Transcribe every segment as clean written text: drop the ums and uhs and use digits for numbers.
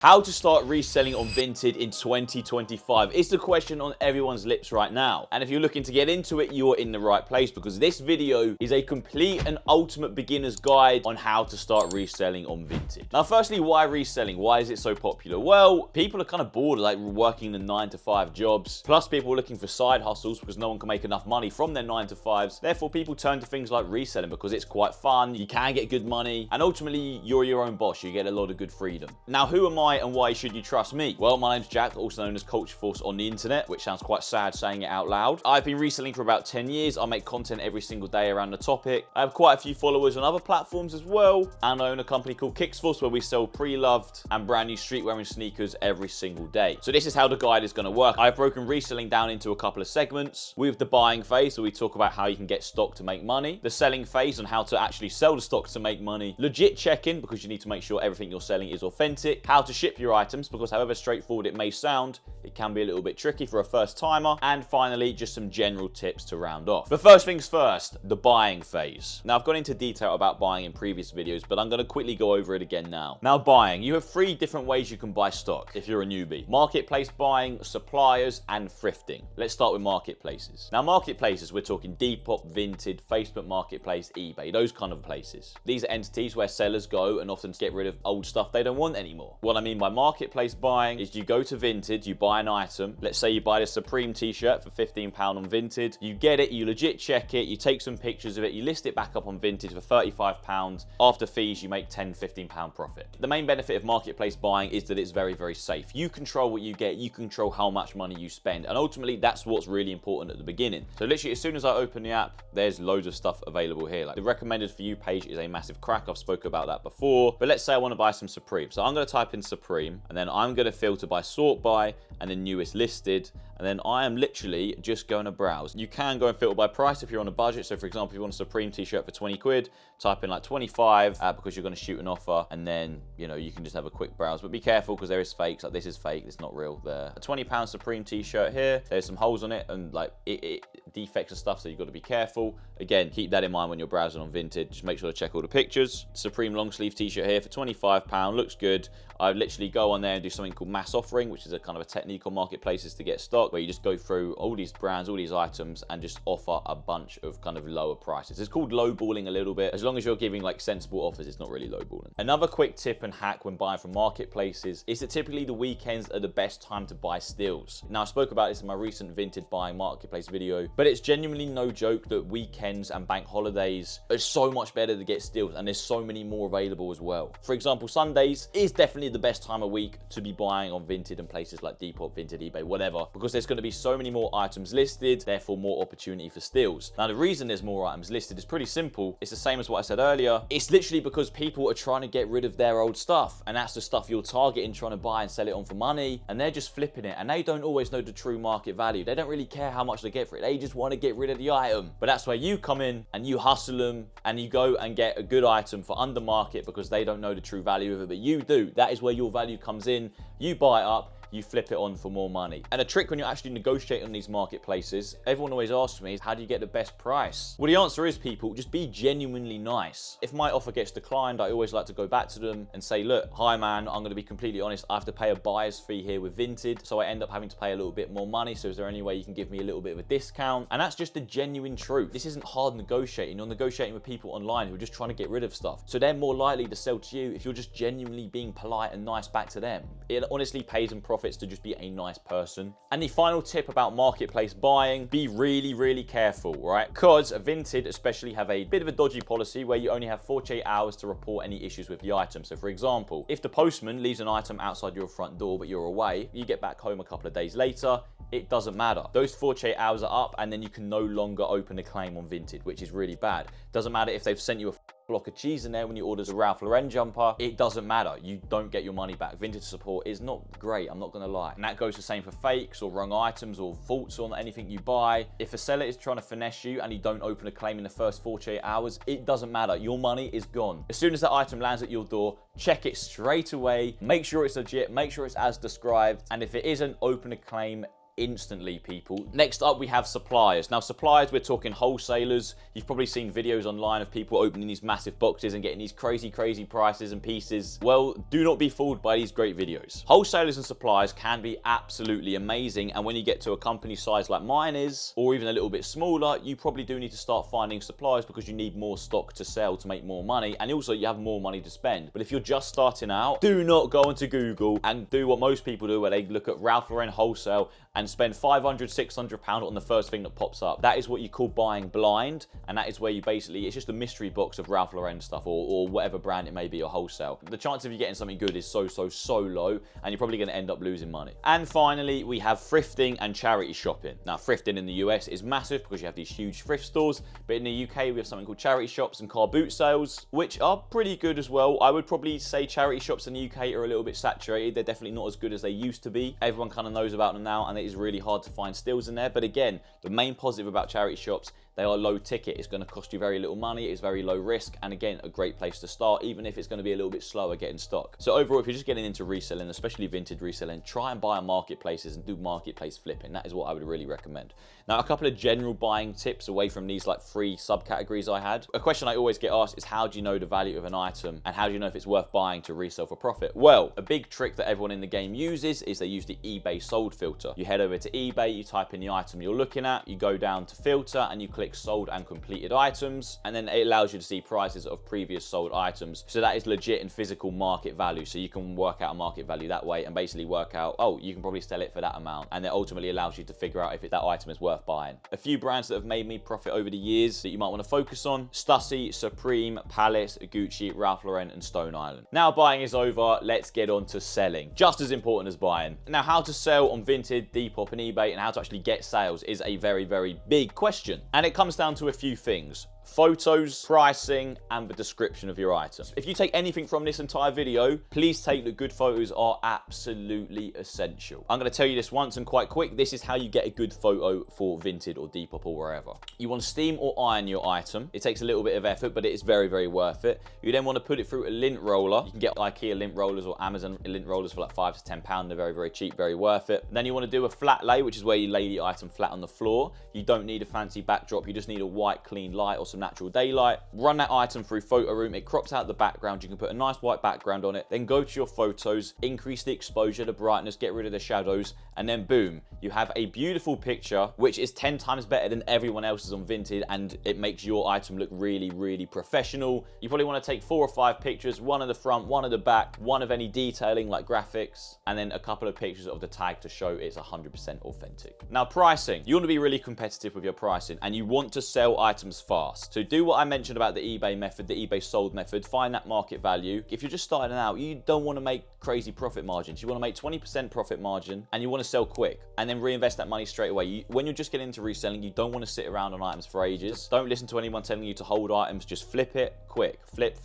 How to start reselling on Vinted in 2025 is the question on everyone's lips right now. And if you're looking to get into it, you're in the right place because this video is a complete and ultimate beginner's guide on how to start reselling on Vinted. Now, firstly, why reselling? Why is it so popular? Well, people are kind of bored of like working the 9-to-5 jobs. Plus, people are looking for side hustles because no one can make enough money from their 9-to-5s. Therefore, people turn to things like reselling because it's quite fun. You can get good money. And ultimately, you're your own boss. You get a lot of good freedom. Now, who am I and why should you trust me? Well, my name's Jack, also known as Culture Force on the internet, which sounds quite sad saying it out loud. I've been reselling for about 10 years. I make content every single day around the topic. I have quite a few followers on other platforms as well. And I own a company called Force where we sell pre-loved and brand new streetwear sneakers every single day. So this is how the guide is going to work. I've broken reselling down into a couple of segments. With the buying phase, where we talk about how you can get stock to make money. The selling phase on how to actually sell the stock to make money. Legit check-in, because you need to make sure everything you're selling is authentic. How to ship your items, because however straightforward it may sound, it can be a little bit tricky for a first timer. And finally, just some general tips to round off. But first things first, the buying phase. Now, I've gone into detail about buying in previous videos, but I'm going to quickly go over it again now. Now, buying. You have 3 different ways you can buy stock if you're a newbie. Marketplace buying, suppliers, and thrifting. Let's start with marketplaces. Now, marketplaces, we're talking Depop, Vinted, Facebook Marketplace, eBay, those kind of places. These are entities where sellers go and often get rid of old stuff they don't want anymore. What I mean by marketplace buying is you go to Vinted, you buy an item. Let's say you buy this Supreme t-shirt for £15 on Vinted. You get it, you legit check it, you take some pictures of it, you list it back up on Vinted for £35. After fees, you make £10, £15 profit. The main benefit of marketplace buying is that it's very, very safe. You control what you get, you control how much money you spend, and ultimately that's what's really important at the beginning. So literally as soon as I open the app, there's loads of stuff available here. Like the recommended for you page is a massive crack. I've spoken about that before. But let's say I want to buy some Supreme. So I'm going to type in Supreme, and then I'm going to filter by sort by, and then newest listed, and then I am literally just going to browse. You can go and filter by price if you're on a budget. So for example, if you want a Supreme t-shirt for 20 quid, type in like 25 because you're going to shoot an offer, and then, you know, you can just have a quick browse. But be careful because there is fakes. Like this is fake, it's not real there. A £20 Supreme t-shirt here, there's some holes on it and like it defects and stuff, so you've got to be careful. Again, keep that in mind when you're browsing on Vinted. Just make sure to check all the pictures. Supreme long sleeve t-shirt here for £25, looks good. I literally go on there and do something called mass offering, which is a kind of a technique on marketplaces to get stock, where you just go through all these brands, all these items, and just offer a bunch of kind of lower prices. It's called lowballing a little bit. As long as you're giving like sensible offers, it's not really lowballing. Another quick tip and hack when buying from marketplaces is that typically the weekends are the best time to buy steals. Now, I spoke about this in my recent Vinted buying marketplace video, but it's genuinely no joke that weekends and bank holidays are so much better to get steals, and there's so many more available as well. For example, Sundays is definitely the best time of week to be buying on Vinted and places like Depop, Vinted, eBay, whatever, because there's going to be so many more items listed, therefore more opportunity for steals. Now, the reason there's more items listed is pretty simple. It's the same as what I said earlier. It's literally because people are trying to get rid of their old stuff, and that's the stuff you're targeting, trying to buy and sell it on for money, and they're just flipping it, and they don't always know the true market value. They don't really care how much they get for it. They just want to get rid of the item. But that's where you come in and you hustle them, and you go and get a good item for under market because they don't know the true value of it, but you do. That is where your value comes in. You buy it up, you flip it on for more money. And a trick when you're actually negotiating on these marketplaces, everyone always asks me, is how do you get the best price? Well, the answer is, people, just be genuinely nice. If my offer gets declined, I always like to go back to them and say, look, hi man, I'm gonna be completely honest, I have to pay a buyer's fee here with Vinted, so I end up having to pay a little bit more money, so is there any way you can give me a little bit of a discount? And that's just the genuine truth. This isn't hard negotiating. You're negotiating with people online who are just trying to get rid of stuff. So they're more likely to sell to you if you're just genuinely being polite and nice back to them. It honestly pays and profits to just be a nice person. And the final tip about marketplace buying, be really, really careful, right? Because Vinted especially have a bit of a dodgy policy where you only have 48 hours to report any issues with the item. So for example, if the postman leaves an item outside your front door but you're away, you get back home a couple of days later, it doesn't matter. Those 48 hours are up, and then you can no longer open a claim on Vinted, which is really bad. Doesn't matter if they've sent you a block of cheese in there when you order a Ralph Lauren jumper, it doesn't matter. You don't get your money back. Vintage support is not great, I'm not gonna lie. And that goes the same for fakes or wrong items or faults on anything you buy. If a seller is trying to finesse you and you don't open a claim in the first 48 hours, it doesn't matter. Your money is gone. As soon as that item lands at your door, check it straight away, make sure it's legit, make sure it's as described, and if it isn't, open a claim instantly, people. Next up, we have suppliers. Now, suppliers, we're talking wholesalers. You've probably seen videos online of people opening these massive boxes and getting these crazy prices and pieces. Well, do not be fooled by these great videos. Wholesalers and suppliers can be absolutely amazing, and when you get to a company size like mine is, or even a little bit smaller, you probably do need to start finding suppliers because you need more stock to sell to make more money, and also you have more money to spend. But if you're just starting out, do not go onto Google and do what most people do, where they look at Ralph Lauren wholesale and spend £500–600 on the first thing that pops up. That is what you call buying blind, and that is where you basically, it's just a mystery box of Ralph Lauren stuff or whatever brand it may be, or wholesale. The chance of you getting something good is so low, and you're probably going to end up losing money. And finally, we have thrifting and charity shopping. Now, thrifting in the US is massive because you have these huge thrift stores, but in the UK, we have something called charity shops and car boot sales, which are pretty good as well. I would probably say charity shops in the UK are a little bit saturated. They're definitely not as good as they used to be. Everyone kind of knows about them now, and it is really hard to find steals in there. But again, the main positive about charity shops, they are low ticket. It's going to cost you very little money. It's very low risk. And again, a great place to start, even if it's going to be a little bit slower getting stock. So overall, if you're just getting into reselling, especially Vinted reselling, try and buy on marketplaces and do marketplace flipping. That is what I would really recommend. Now, a couple of general buying tips away from these like 3 subcategories I had. A question I always get asked is, how do you know the value of an item, and how do you know if it's worth buying to resell for profit? Well, a big trick that everyone in the game uses is they use the eBay sold filter. You head over to eBay, you type in the item you're looking at, you go down to filter, and you click sold and completed items, and then it allows you to see prices of previous sold items. So that is legit and physical market value. So you can work out a market value that way and basically work out, oh, you can probably sell it for that amount, and it ultimately allows you to figure out if that item is worth buying. A few brands that have made me profit over the years that you might want to focus on: Stussy, Supreme, Palace, Gucci, Ralph Lauren, and Stone Island. Now buying is over, let's get on to selling. Just as important as buying. Now, how to sell on Vinted, Depop, and eBay, and how to actually get sales is a very big question. And it comes down to a few things: photos, pricing, and the description of your item. If you take anything from this entire video, please take that good photos are absolutely essential. I'm going to tell you this once and quite quick. This is how you get a good photo for Vinted or Depop or wherever. You want to steam or iron your item. It takes a little bit of effort, but it is very worth it. You then want to put it through a lint roller. You can get IKEA lint rollers or Amazon lint rollers for like £5 to £10. They're very cheap, very worth it. And then you want to do a flat lay, which is where you lay the item flat on the floor. You don't need a fancy backdrop. You just need a white, clean light or some natural daylight. Run that item through Photo Room. It crops out the background. You can put a nice white background on it. Then go to your photos, increase the exposure, the brightness, get rid of the shadows, and then boom, you have a beautiful picture, which is 10 times better than everyone else's on Vinted, and it makes your item look really professional. You probably want to take 4 or 5 pictures, one of the front, one of the back, one of any detailing like graphics, and then a couple of pictures of the tag to show it's 100% authentic. Now, pricing. You want to be really competitive with your pricing, and you want to sell items fast. So do what I mentioned about the eBay method, the eBay sold method. Find that market value. If you're just starting out, you don't want to make crazy profit margins. You want to make 20% profit margin, and you want to sell quick and then reinvest that money straight away. When you're just getting into reselling, you don't want to sit around on items for ages. Don't listen to anyone telling you to hold items. Just flip it quick. Flip,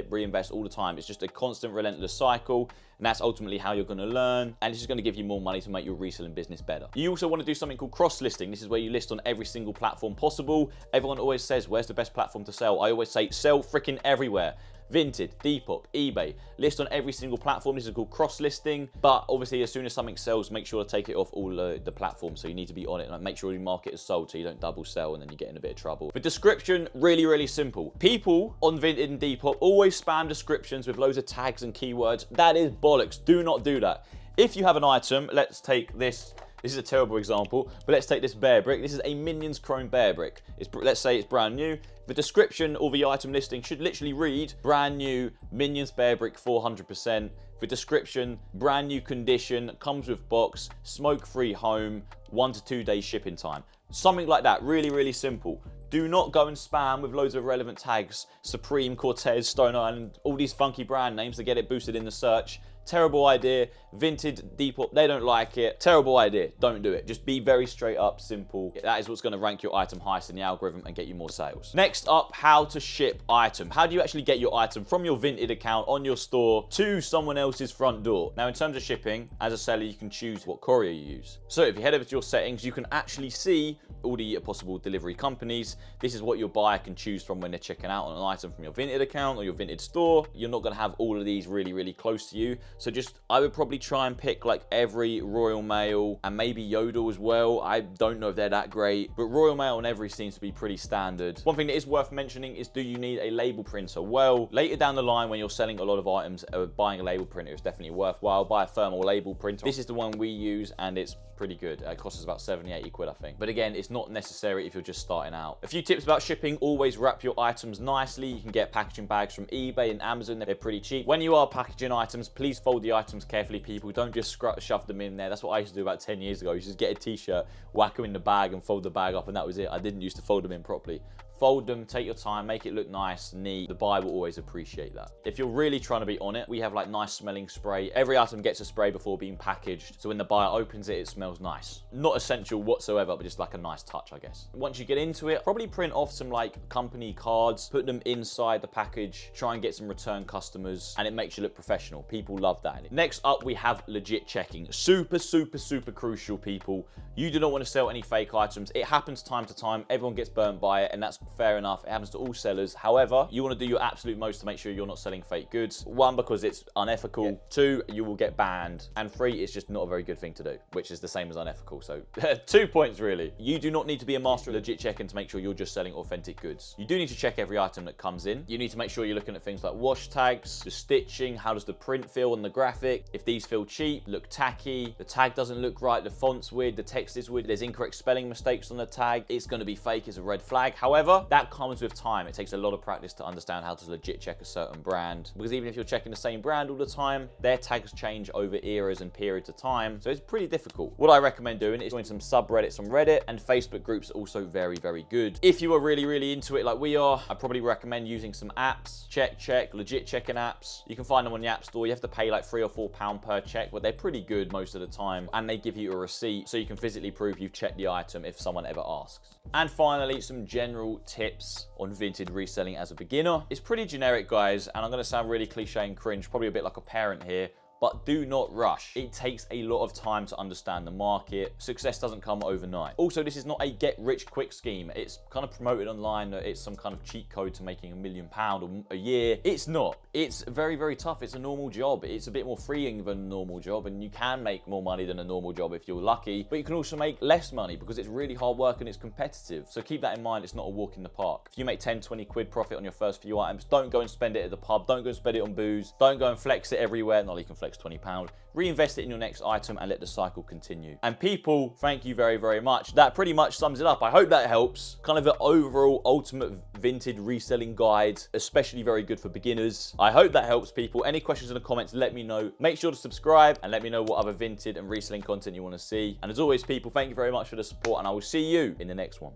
reinvest all the time. It's just a constant, relentless cycle. And that's ultimately how you're going to learn, and it's just going to give you more money to make your reselling business better. You also want to do something called cross-listing. This is where you list on every single platform possible. Everyone always says, where's the best platform to sell? I always say, sell freaking everywhere. Vinted, Depop, eBay, list on every single platform. This is called cross-listing, but obviously as soon as something sells, make sure to take it off all the platforms. So you need to be on it and make sure you mark it as sold so you don't double sell and then you get in a bit of trouble. The description, really simple. People on Vinted and Depop always spam descriptions with loads of tags and keywords. That is bollocks. Do not do that. If you have an item, let's take this. This is a terrible example, but let's take this bear brick. This is a Minions Chrome bear brick. Let's say it's brand new. The description or the item listing should literally read, brand new Minions bear brick 400%. The description, brand new condition, comes with box, smoke-free home, 1 to 2 days shipping time. Something like that, really simple. Do not go and spam with loads of relevant tags. Supreme, Cortez, Stone Island, all these funky brand names to get it boosted in the search. Terrible idea. Vinted, Depop, they don't like it. Terrible idea. Don't do it. Just be very straight up, simple. That is what's going to rank your item highest in the algorithm and get you more sales. Next up, how to ship item. How do you actually get your item from your Vinted account on your store to someone else's front door? Now, in terms of shipping, as a seller, you can choose what courier you use. So if you head over to your settings, you can actually see all the possible delivery companies. This is what your buyer can choose from when they're checking out on an item from your Vinted account or your Vinted store. You're not going to have all of these really close to you. So just, I would probably try and pick like every, Royal Mail, and maybe Yodel as well. I don't know if they're that great, but Royal Mail and every seems to be pretty standard. One thing that is worth mentioning is, do you need a label printer? Well, later down the line when you're selling a lot of items, buying a label printer is definitely worthwhile. Buy a thermal label printer. This is the one we use, and it's pretty good. It costs us about 70, 80 quid, I think. But again, it's not necessary if you're just starting out. A few tips about shipping: always wrap your items nicely. You can get packaging bags from eBay and Amazon. They're pretty cheap. When you are packaging items, please fold the items carefully, people. Don't just shove them in there. That's what I used to do about 10 years ago. You just get a t-shirt, whack them in the bag and fold the bag up, and that was it. I didn't used to fold them in properly. Fold them, take your time, make it look nice, neat. The buyer will always appreciate that. If you're really trying to be on it, we have like nice smelling spray. Every item gets a spray before being packaged, so when the buyer opens it, it smells nice. Not essential whatsoever, but just like a nice touch, I guess. Once you get into it, probably print off some like company cards, put them inside the package, try and get some return customers, and it makes you look professional. People love that. Next up, we have legit checking. Super, super, super crucial, people. You do not want to sell any fake items. It happens time to time. Everyone gets burnt by it, and that's fair enough. It happens to all sellers. However, you want to do your absolute most to make sure you're not selling fake goods. One, because it's unethical. Yeah. Two, you will get banned. And three, it's just not a very good thing to do, which is the same as unethical. So 2 points really. You do not need to be a master of legit checking to make sure you're just selling authentic goods. You do need to check every item that comes in. You need to make sure you're looking at things like wash tags, the stitching, how does the print feel on the graphic. If these feel cheap, look tacky, the tag doesn't look right, the font's weird, the text is weird, there's incorrect spelling mistakes on the tag, it's going to be fake, it's a red flag. However, that comes with time. It takes a lot of practice to understand how to legit check a certain brand, because even if you're checking the same brand all the time, their tags change over eras and periods of time, so it's pretty difficult. What I recommend doing is join some subreddits on Reddit, and Facebook groups are also very, very good. If you are really, really into it like we are, I probably recommend using some apps. Check, legit checking apps. You can find them on the App Store. You have to pay like £3 or £4 per check, but they're pretty good most of the time, and they give you a receipt so you can physically prove you've checked the item if someone ever asks. And finally, some general tips on Vinted reselling as a beginner. It's pretty generic, guys, and I'm going to sound really cliche and cringe, probably a bit like a parent here, but do not rush. It takes a lot of time to understand the market. Success doesn't come overnight. Also, this is not a get-rich-quick scheme. It's kind of promoted online that it's some kind of cheat code to making £1 million a year. It's not. It's very, very tough. It's a normal job. It's a bit more freeing than a normal job, and you can make more money than a normal job if you're lucky, but you can also make less money because it's really hard work and it's competitive. So keep that in mind. It's not a walk in the park. If you make 10, 20 quid profit on your first few items, don't go and spend it at the pub. Don't go and spend it on booze. Don't go and flex it everywhere. Not like you can flex £20. Reinvest it in your next item and let the cycle continue. And people, thank you very, very much. That pretty much sums it up. I hope that helps. Kind of an overall ultimate Vinted reselling guide, especially very good for beginners. I hope that helps, people. Any questions in the comments, let me know. Make sure to subscribe and let me know what other Vinted and reselling content you want to see. And as always, people, thank you very much for the support, and I will see you in the next one.